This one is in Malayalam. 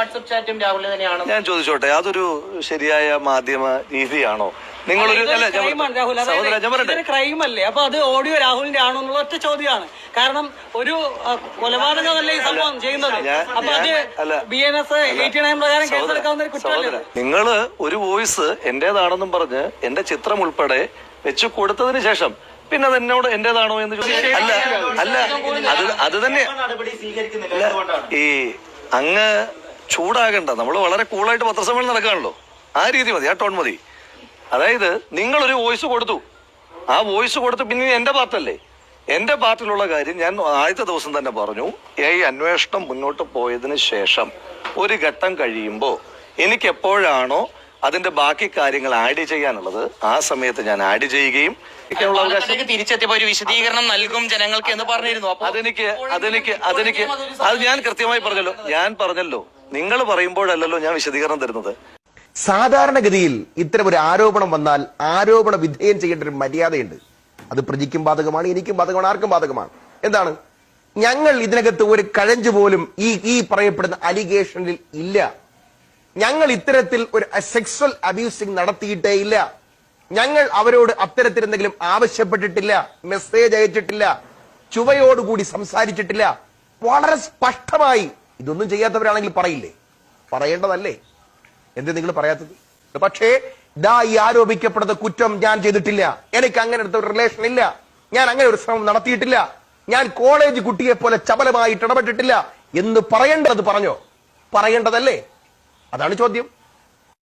വാട്സ്ആപ്പ് ചാറ്റും രാഹുൽ തന്നെയാണ്. ഞാൻ ചോദിച്ചോട്ടെ, അതൊരു ശരിയായ മാധ്യമ രീതിയാണോ? നിങ്ങളൊരു ക്രൈമല്ലേ? അപ്പൊ അത് ഓഡിയോ രാഹുലിന്റെ ആണോ എന്നുള്ള ഒറ്റ ചോദ്യമാണ്. കാരണം ഒരു കൊലപാതകമല്ലേ ഈ സംഭവം ചെയ്യുന്നത്. അപ്പൊ അത് BNS 89 പ്രകാരം കേസെടുക്കാവുന്ന ഒരു കുറ്റമല്ലേ? നിങ്ങള് ഒരു വോയിസ് എന്റേതാണെന്നും പറഞ്ഞ് എന്റെ ചിത്രം ഉൾപ്പെടെ വെച്ച് കൊടുത്തതിന് ശേഷം പിന്നെ അത് എന്നോട് എന്റേതാണോ എന്ന് ചോദിച്ചു. അല്ല അത് തന്നെ. ഈ അങ്ങ് ചൂടാകണ്ട, നമ്മൾ വളരെ കൂളായിട്ട് പത്രസമ്മേളനം നടക്കാണല്ലോ. ആ രീതി മതി, ആ ടോൺ മതി. അതായത് നിങ്ങളൊരു വോയിസ് കൊടുത്തു, ആ വോയിസ് കൊടുത്ത് പിന്നെ എന്റെ പാർട്ടല്ലേ, എന്റെ പാർട്ടിലുള്ള കാര്യം ഞാൻ ആദ്യത്തെ ദിവസം തന്നെ പറഞ്ഞു. ഈ അന്വേഷണം മുന്നോട്ട് പോയതിന് ശേഷം ഒരു ഘട്ടം കഴിയുമ്പോ എനിക്ക് എപ്പോഴാണോ അതിന്റെ ബാക്കി കാര്യങ്ങൾ ആഡ് ചെയ്യാനുള്ളത് ആ സമയത്ത് ഞാൻ ആഡ് ചെയ്യുകയും തിരിച്ചെത്തിയപ്പോ ഒരു വിശദീകരണം നൽകും ജനങ്ങൾക്ക് എന്ന് പറഞ്ഞിരുന്നു. അത് ഞാൻ കൃത്യമായി പറഞ്ഞല്ലോ. നിങ്ങൾ പറയുമ്പോഴല്ലോ ഞാൻ വിശദീകരണം തരുന്നത്. സാധാരണഗതിയിൽ ഇത്തരം ഒരു ആരോപണം വന്നാൽ ആരോപണ വിധേയം ചെയ്യേണ്ട ഒരു മര്യാദയുണ്ട്. അത് പ്രജിക്കും ബാധകമാണ്, എനിക്കും ബാധകമാണ്, ആർക്കും ബാധകമാണ്. എന്താണ്? ഞങ്ങൾ ഇതിനകത്ത് ഒരു കഴഞ്ചു പോലും ഈ പറയപ്പെടുന്ന അലിഗേഷനിൽ ഇല്ല. ഞങ്ങൾ ഇത്തരത്തിൽ ഒരു സെക്സ്വൽ അബ്യൂസിംഗ് നടത്തിയിട്ടേ ഇല്ല. ഞങ്ങൾ അവരോട് അത്തരത്തിൽ എന്തെങ്കിലും ആവശ്യപ്പെട്ടിട്ടില്ല, മെസ്സേജ് അയച്ചിട്ടില്ല, ചുവയോടുകൂടി സംസാരിച്ചിട്ടില്ല. വളരെ സ്പഷ്ടമായി ഇതൊന്നും ചെയ്യാത്തവരാണെങ്കിൽ പറയില്ലേ? പറയേണ്ടതല്ലേ? എന്ത് നിങ്ങൾ പറയാത്തത്? പക്ഷേ ഈ ആരോപിക്കപ്പെടുന്ന കുറ്റം ഞാൻ ചെയ്തിട്ടില്ല, എനിക്ക് അങ്ങനെ ഒരു റിലേഷൻ ഇല്ല, ഞാൻ അങ്ങനെ ഒരു ശ്രമം നടത്തിയിട്ടില്ല, ഞാൻ കോളേജ് കുട്ടിയെ പോലെ ചപലമായിട്ട് ഇടപെട്ടിട്ടില്ല എന്ന് പറയേണ്ടത് പറഞ്ഞോ? പറയേണ്ടതല്ലേ? അതാണ് ചോദ്യം.